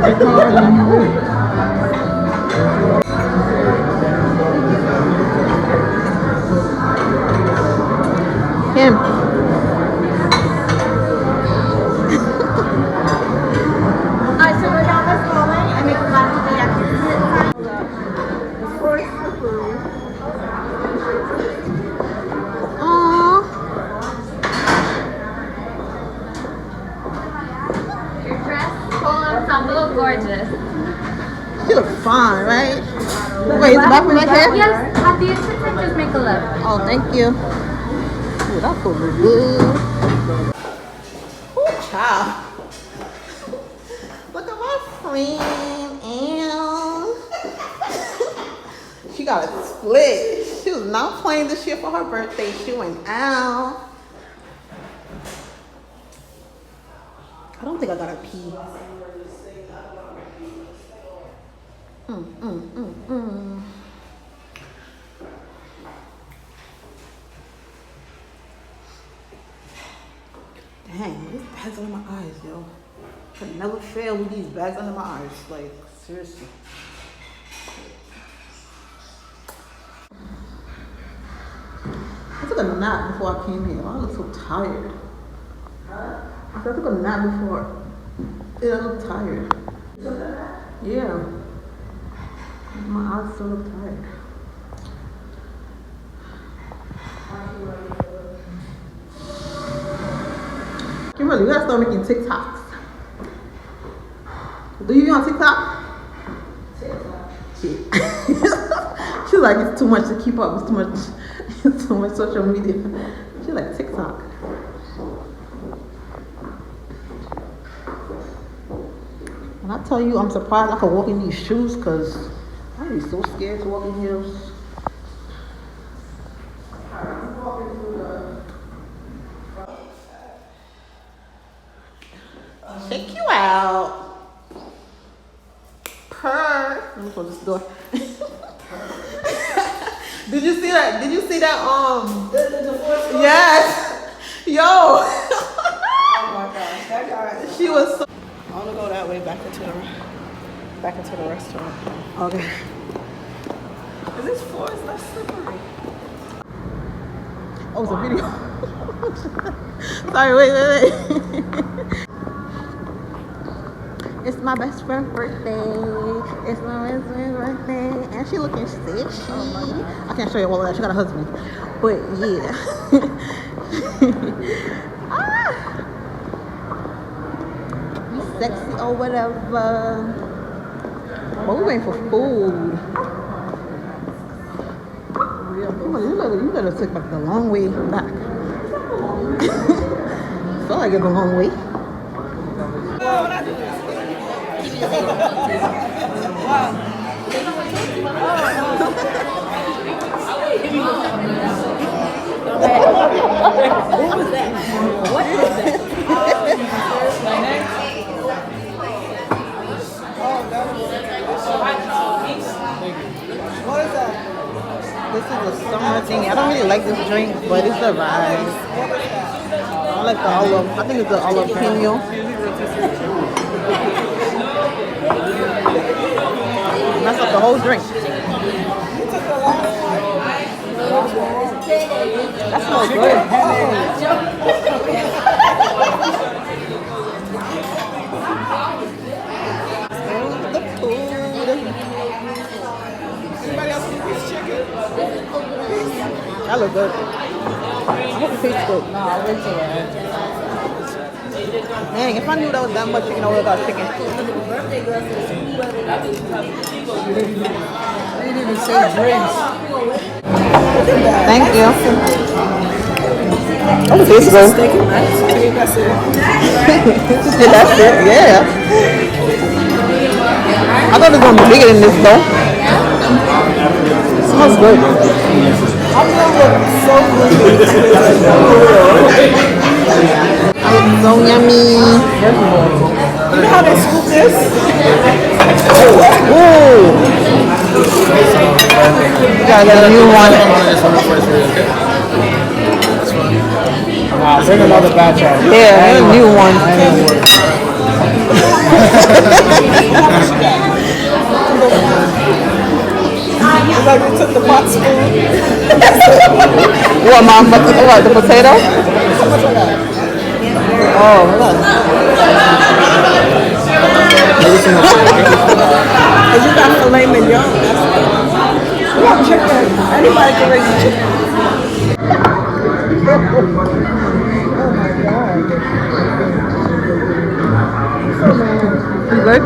Him. Alright, so we're down this hallway and make a left to the exit. Aww. Your dress, polo, some little gorgeous. She looks fine, right? Wait, is the bathroom right here? Yes, at the exit, just make a left. Oh, thank you. Ooh, that feels really good. Ooh, child. Look at my friend, Al. She got a split. She was not playing this year for her birthday. She went out. I don't think I gotta pee. Dang, these bags under my eyes, yo. Could never fail with these bags under my eyes. Like, seriously. I took a nap before I came here. I look so tired. I took a nap before. Yeah, I look tired. Yeah. My eyes still look tired. Kimberly, we gotta start making TikToks. Do you be on TikTok? She's like, it's too much to keep up. It's too much, it's too much social media. She's like, TikTok. When I tell you I'm surprised I can walk in these shoes, because I'd be so scared to walk in heels. Check you out. Purr. Let me close this door. Did you see that? Did you see that? Yes. Yo. Oh my gosh, that guy. She was so. I want to go that way back into the restaurant. Okay. This floor is not slippery. Oh, it's a video. Sorry, wait. It's my best friend's birthday. It's my best friend's birthday. And she looking sexy. I can't show you all of that. She got a husband. But yeah. Be sexy or whatever. But we're waiting for food. You better take back the long way back. Feel like it's a long way. What was that? What is that? What is that? This is a summer thing. I don't really like this drink, but it's a vibe. I like the olive. I think it's the jalapeno. Mess up the whole drink. That smells good. The food. Anybody else eat this chicken? That look good. I hope it tastes good. No, I went to it. Dang, if I knew that was that much chicken, I would have got chicken. They didn't even say drinks. Thank you. Oh, it tastes good. Steak and rice. That's it. That's it, yeah. I thought it was going to be bigger than this though. It smells good. I'm gonna look so good. It's so yummy. You know how they scoop this? Ooh. You gotta get a new one. Bring another batch out. Yeah, get a new one. It's like they took the pot spoon. What, mom? What, the potato? Oh, look. And you got filet mignon. You got chicken. Anybody can raise chicken. It's good?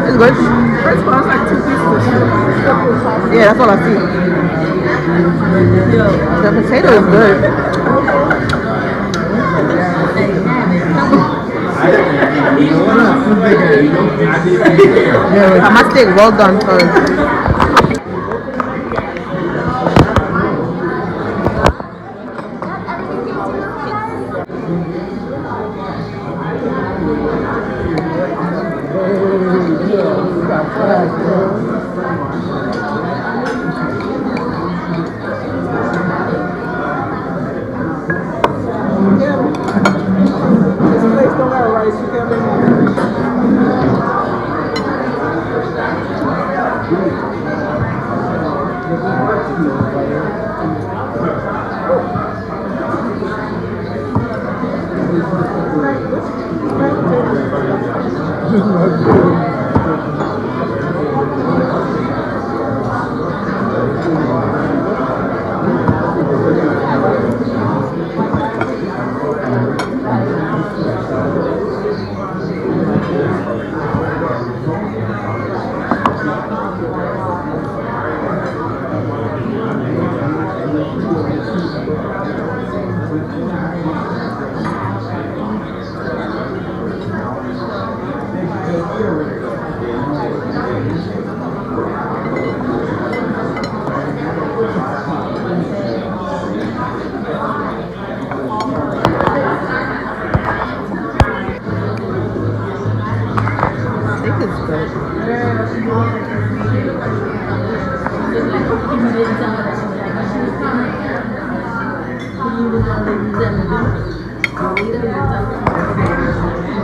It's good? First of all, it's like 2 pieces of shrimp. Yeah, that's all I see. The potato is good. I must take well done first. This place don't got rice. You can't make it.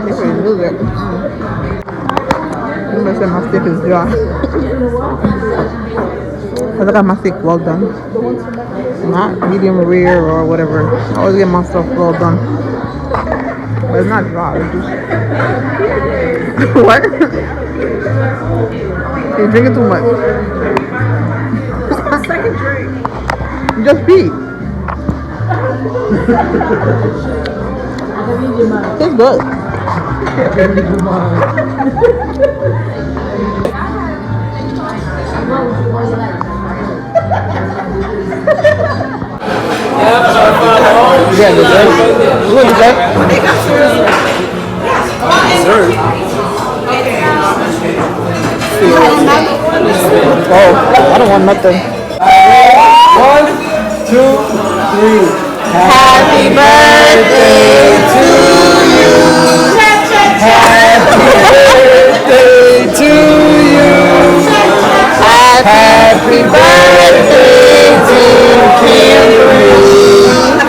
It's really good. I'm gonna say my steak is dry. I got my steak well done. Not medium rare or whatever. I always get my stuff well done. But it's not dry. It's just... What? You're drinking too much. Second drink. Just pee. It's good. Yeah, dessert. What dessert? Dessert. Oh, I don't want nothing. 1, 2, 3. Happy birthday to you. Happy birthday to you. Happy birthday to Kimberly.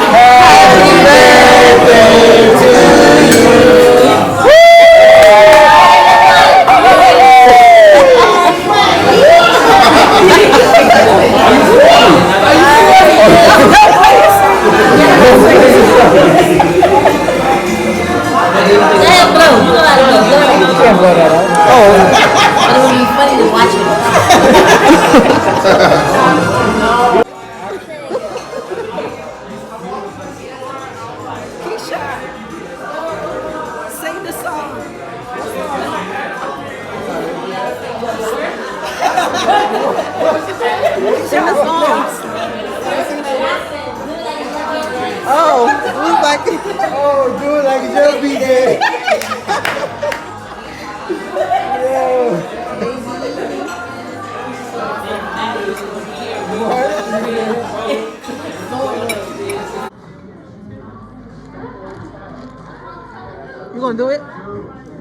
Happy birthday to you. Keisha, sing the song. Sing the song. Oh, who's like, Oh, dude, like it just be there. you gonna do it?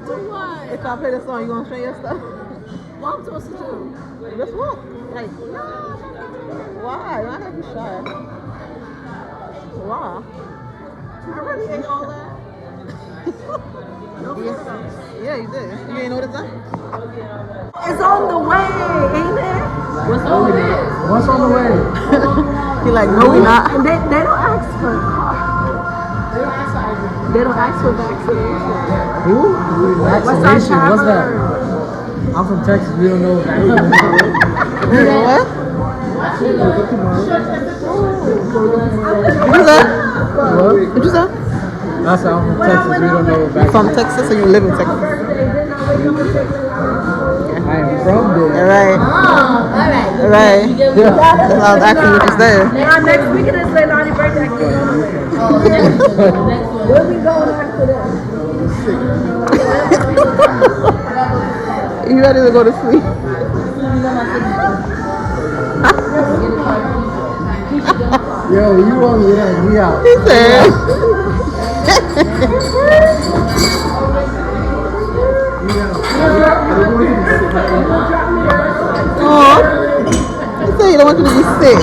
Do what? If I play the song, you gonna show your stuff? What I'm supposed to do? Just walk. Like, why? Why not be shy? Why? I already ate all that. Yeah, you did. You ain't notice that? It's on the way, ain't it? What's on the way? He like, no, we not. And they don't ask for They don't ask for vaccination. Who? Vaccination? What's that? I'm from Texas. We don't know vaccination. What? What you say? What you say? That's how I'm from Texas. We don't know You vaccination. from Texas or you live in Texas? I am from there. Alright. Alright. That's why I was asking what you said. Now next weekend is Leilani's birthday. Where we going after that? You ready to go to sleep? Yo, you want me to me out? He said. Oh, he said he don't want you to be sick.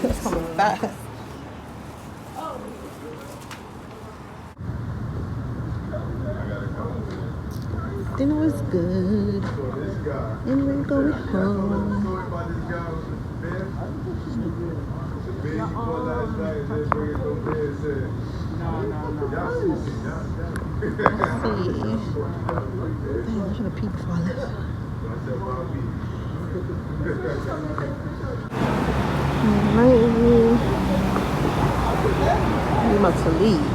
It's coming fast. Dinner was good. And we're going home. Let's see. Damn, I should have peed before I left. We about to leave.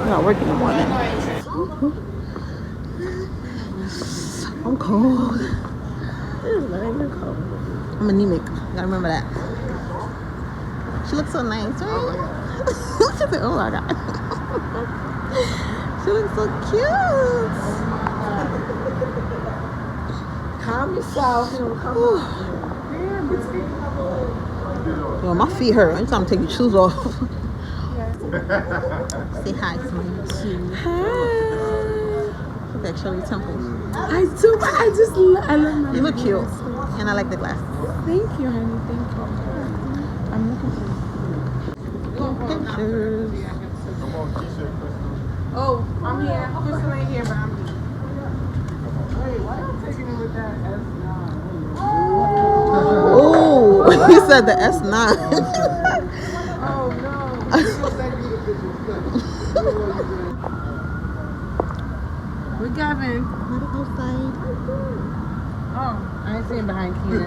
I got work in the morning. I'm cold. It's not even cold. I'm anemic. Gotta remember that. She looks so nice, right? She said, oh my god. She looks so cute. Calm yourself. Yo, my feet hurt. Anytime I take your shoes off. Say hi to my shoes. Look at Shirley Temples. I do, but I love my You look cute. And I like the glasses. Thank you, honey. Thank you. I'm looking for Pictures. Oh, I'm here. Crystal ain't here, but I'm here. Wait, why are you taking it with that S9? Oh, he said the S9. Oh, no. We're Gavin. Oh, I ain't seen behind Keenan.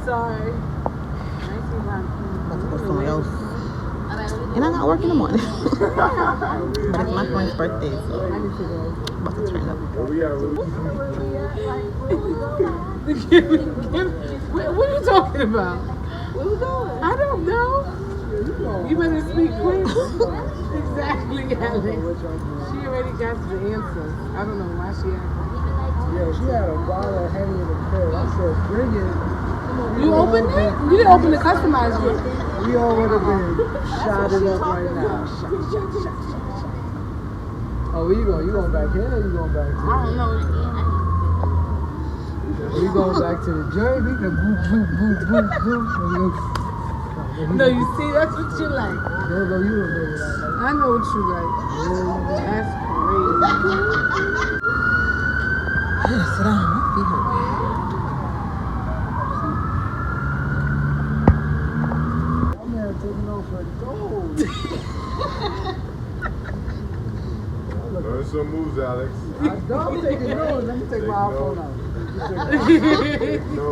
Sorry. I ain't seen behind Keenan. About to go somewhere else. And I got work in the morning. But it's my friend's birthday, so I'm about to turn up. What are you talking about? Where we going? I don't know. You better speak quick. Exactly, Alex. She already got the answer. I don't know why she asked. Yeah, she had a bottle of Henny in the crib. I said, bring it. You opened it? You didn't open the customized one. We all would have been shot it up right now. Shot. Oh, where you going? You going back here or you going back to I don't know. We going back to the journey? We can boop. No, you see, that's what you like. There go you a minute. I know what you like. That's crazy. Sit down. My feet hurt. I'm here taking off for gold. Learn some moves, Alex. I'm taking notes. Let me take my iPhone out. No.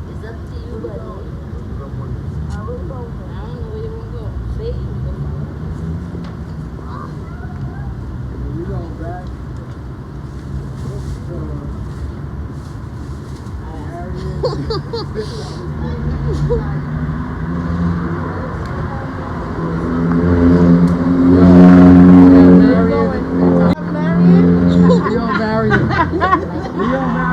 It's up to you, buddy. I don't know where you want to go. Say We going back. Leo Mack